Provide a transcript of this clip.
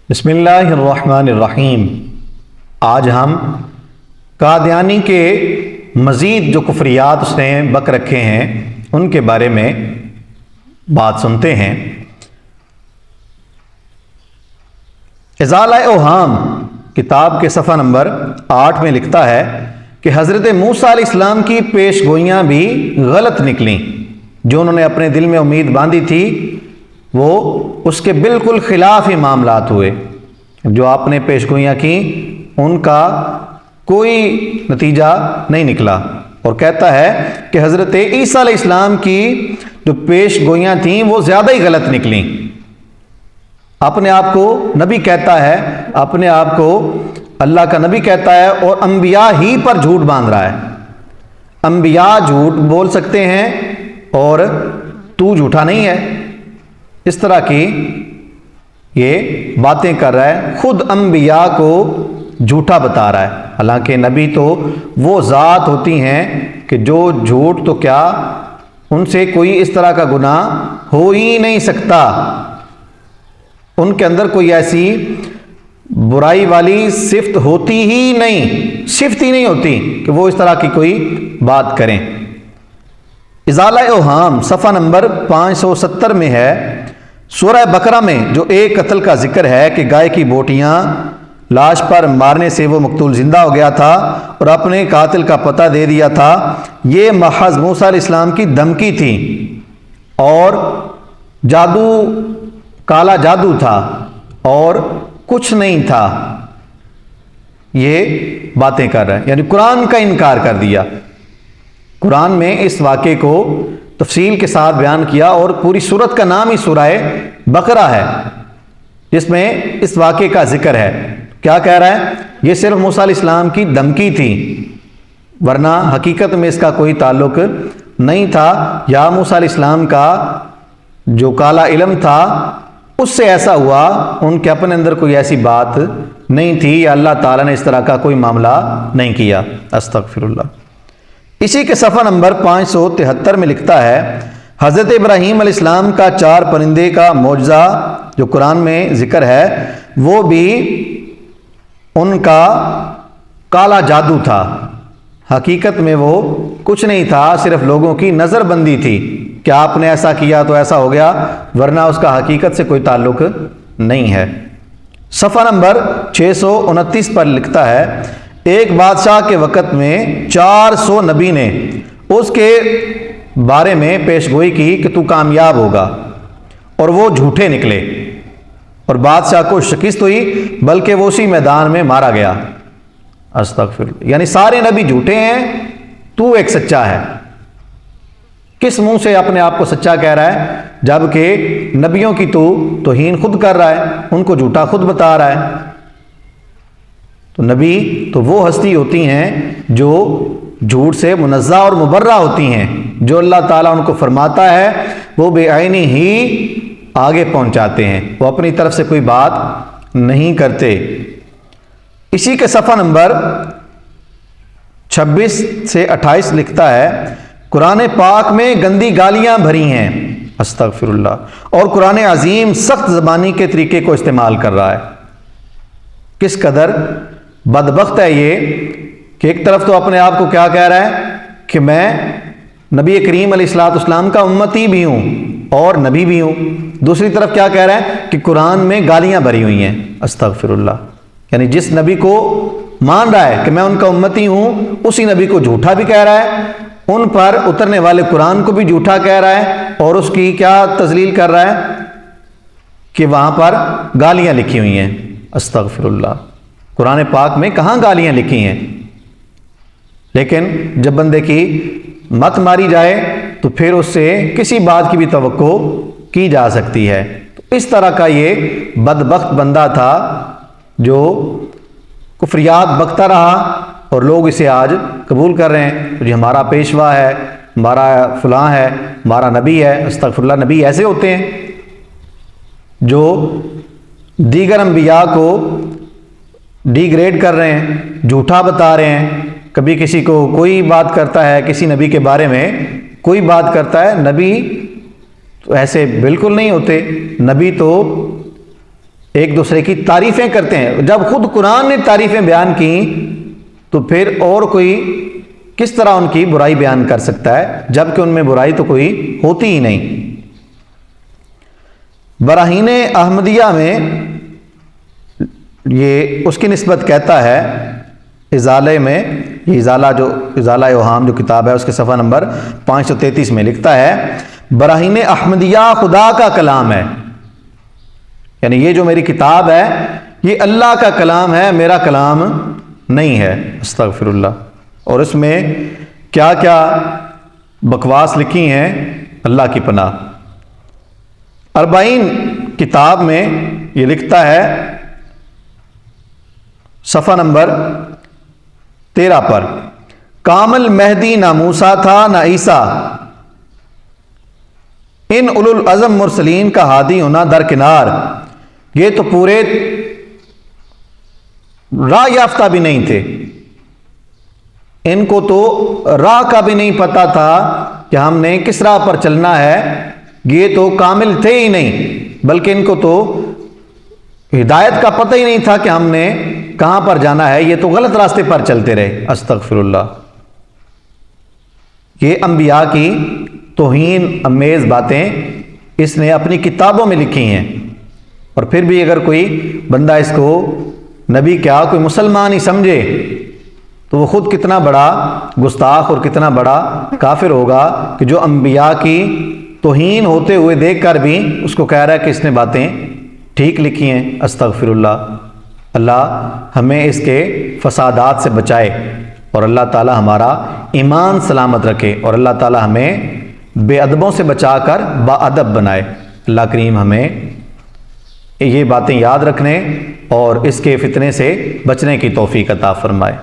بسم اللہ الرحمن الرحیم۔ آج ہم قادیانی کے مزید جو کفریات اس نے بک رکھے ہیں ان کے بارے میں بات سنتے ہیں۔ ازالہ اوہام کتاب کے صفحہ نمبر 8 میں لکھتا ہے کہ حضرت موسیٰ علیہ السلام کی پیش گوئیاں بھی غلط نکلیں۔ جو انہوں نے اپنے دل میں امید باندھی تھی وہ اس کے بالکل خلاف ہی معاملات ہوئے۔ جو آپ نے پیش گوئیاں کیں ان کا کوئی نتیجہ نہیں نکلا، اور کہتا ہے کہ حضرت عیسیٰ علیہ السلام کی جو پیش گوئیاں تھیں وہ زیادہ ہی غلط نکلیں۔ اپنے آپ کو نبی کہتا ہے، اپنے آپ کو اللہ کا نبی کہتا ہے، اور انبیاء ہی پر جھوٹ باندھ رہا ہے۔ انبیاء جھوٹ بول سکتے ہیں اور تو جھوٹا نہیں ہے، اس طرح کی یہ باتیں کر رہا ہے، خود انبیاء کو جھوٹا بتا رہا ہے۔ حالانکہ نبی تو وہ ذات ہوتی ہیں کہ جو جھوٹ تو کیا ان سے کوئی اس طرح کا گناہ ہو ہی نہیں سکتا، ان کے اندر کوئی ایسی برائی والی صفت ہوتی ہی نہیں، صفت ہی نہیں ہوتی کہ وہ اس طرح کی کوئی بات کریں۔ ازالہ اوہام صفحہ نمبر 570 میں ہے، سورہ بقرہ میں جو ایک قتل کا ذکر ہے کہ گائے کی بوٹیاں لاش پر مارنے سے وہ مقتول زندہ ہو گیا تھا اور اپنے قاتل کا پتہ دے دیا تھا، یہ محض موسیٰ علیہ السلام کی دھمکی تھی اور جادو، کالا جادو تھا اور کچھ نہیں تھا۔ یہ باتیں کر رہا ہے، یعنی قرآن کا انکار کر دیا۔ قرآن میں اس واقعے کو تفصیل کے ساتھ بیان کیا، اور پوری سورت کا نام ہی سورہ بقرہ ہے جس میں اس واقعے کا ذکر ہے۔ کیا کہہ رہا ہے؟ یہ صرف موسیٰ علیہ السلام کی دھمکی تھی، ورنہ حقیقت میں اس کا کوئی تعلق نہیں تھا، یا موسیٰ علیہ السلام کا جو کالا علم تھا اس سے ایسا ہوا، ان کے اپنے اندر کوئی ایسی بات نہیں تھی، یا اللہ تعالیٰ نے اس طرح کا کوئی معاملہ نہیں کیا۔ استغفر اللہ۔ اسی کے صفحہ نمبر 573 میں لکھتا ہے، حضرت ابراہیم علیہ السلام کا 4 پرندے کا معجزہ جو قرآن میں ذکر ہے وہ بھی ان کا کالا جادو تھا، حقیقت میں وہ کچھ نہیں تھا، صرف لوگوں کی نظر بندی تھی کہ آپ نے ایسا کیا تو ایسا ہو گیا، ورنہ اس کا حقیقت سے کوئی تعلق نہیں ہے۔ صفحہ نمبر 629 پر لکھتا ہے، ایک بادشاہ کے وقت میں 400 نبی نے اس کے بارے میں پیش گوئی کی کہ تو کامیاب ہوگا، اور وہ جھوٹے نکلے، اور بادشاہ کو شکست ہوئی، بلکہ وہ اسی میدان میں مارا گیا۔ استغفر اللہ۔ یعنی سارے نبی جھوٹے ہیں، تو ایک سچا ہے۔ کس منہ سے اپنے آپ کو سچا کہہ رہا ہے جبکہ نبیوں کی تو توہین خود کر رہا ہے، ان کو جھوٹا خود بتا رہا ہے۔ تو نبی تو وہ ہستی ہوتی ہیں جو جھوٹ سے منزہ اور مبرہ ہوتی ہیں، جو اللہ تعالیٰ ان کو فرماتا ہے وہ بے عینی ہی آگے پہنچاتے ہیں، وہ اپنی طرف سے کوئی بات نہیں کرتے۔ اسی کے صفحہ نمبر 26 سے 28 لکھتا ہے، قرآن پاک میں گندی گالیاں بھری ہیں، استغفر اللہ، اور قرآن عظیم سخت زبانی کے طریقے کو استعمال کر رہا ہے۔ کس قدر بدبخت ہے یہ کہ ایک طرف تو اپنے آپ کو کیا کہہ رہا ہے کہ میں نبی کریم علیہ السلام کا امتی بھی ہوں اور نبی بھی ہوں، دوسری طرف کیا کہہ رہا ہے کہ قرآن میں گالیاں بھری ہوئی ہیں۔ استغفر اللہ۔ یعنی جس نبی کو مان رہا ہے کہ میں ان کا امتی ہوں، اسی نبی کو جھوٹا بھی کہہ رہا ہے، ان پر اترنے والے قرآن کو بھی جھوٹا کہہ رہا ہے، اور اس کی کیا تذلیل کر رہا ہے کہ وہاں پر گالیاں لکھی ہوئی ہیں۔ استغفر اللہ۔ قرآن پاک میں کہاں گالیاں لکھی ہیں؟ لیکن جب بندے کی مت ماری جائے تو پھر اس سے کسی بات کی بھی توقع کی جا سکتی ہے۔ تو اس طرح کا یہ بدبخت بندہ تھا جو کفریات بکتا رہا، اور لوگ اسے آج قبول کر رہے ہیں، جی ہمارا پیشوا ہے، ہمارا فلاں ہے، ہمارا نبی ہے۔ استغفر اللہ۔ نبی ایسے ہوتے ہیں جو دیگر انبیاء کو ڈی گریڈ کر رہے ہیں، جھوٹا بتا رہے ہیں، کبھی کسی کو کوئی بات کرتا ہے، کسی نبی کے بارے میں کوئی بات کرتا ہے۔ نبی تو ایسے بالکل نہیں ہوتے، نبی تو ایک دوسرے کی تعریفیں کرتے ہیں. جب خود قرآن نے تعریفیں بیان کی تو پھر اور کوئی کس طرح ان کی برائی بیان کر سکتا ہے، جبکہ ان میں برائی تو کوئی ہوتی ہی نہیں. براہین احمدیہ میں یہ اس کی نسبت کہتا ہے ازالے میں، یہ ازالہ اوہام جو کتاب ہے اس کے صفحہ نمبر 533 میں لکھتا ہے براہین احمدیہ خدا کا کلام ہے، یعنی یہ جو میری کتاب ہے یہ اللہ کا کلام ہے، میرا کلام نہیں ہے. استغفر اللہ. اور اس میں کیا کیا بکواس لکھی ہیں، اللہ کی پناہ. 40 کتاب میں یہ لکھتا ہے صفحہ نمبر 13 پر، کامل مہدی نہ موسیٰ تھا نہ عیسیٰ، ان اولو العزم مرسلین کا ہادی ہونا درکنار. یہ تو پورے راہ یافتہ بھی نہیں تھے، ان کو تو راہ کا بھی نہیں پتا تھا کہ ہم نے کس راہ پر چلنا ہے. یہ تو کامل تھے ہی نہیں، بلکہ ان کو تو ہدایت کا پتہ ہی نہیں تھا کہ ہم نے کہاں پر جانا ہے، یہ تو غلط راستے پر چلتے رہے. استغفر اللہ. یہ انبیاء کی توہین امیز باتیں اس نے اپنی کتابوں میں لکھی ہیں، اور پھر بھی اگر کوئی بندہ اس کو نبی کیا کوئی مسلمان ہی سمجھے تو وہ خود کتنا بڑا گستاخ اور کتنا بڑا کافر ہوگا کہ جو انبیاء کی توہین ہوتے ہوئے دیکھ کر بھی اس کو کہہ رہا ہے کہ اس نے باتیں ٹھیک لکھی ہیں. استغفر اللہ. اللہ ہمیں اس کے فسادات سے بچائے، اور اللہ تعالی ہمارا ایمان سلامت رکھے، اور اللہ تعالی ہمیں بے ادبوں سے بچا کر با ادب بنائے. اللہ کریم ہمیں یہ باتیں یاد رکھنے اور اس کے فتنے سے بچنے کی توفیق عطا فرمائے.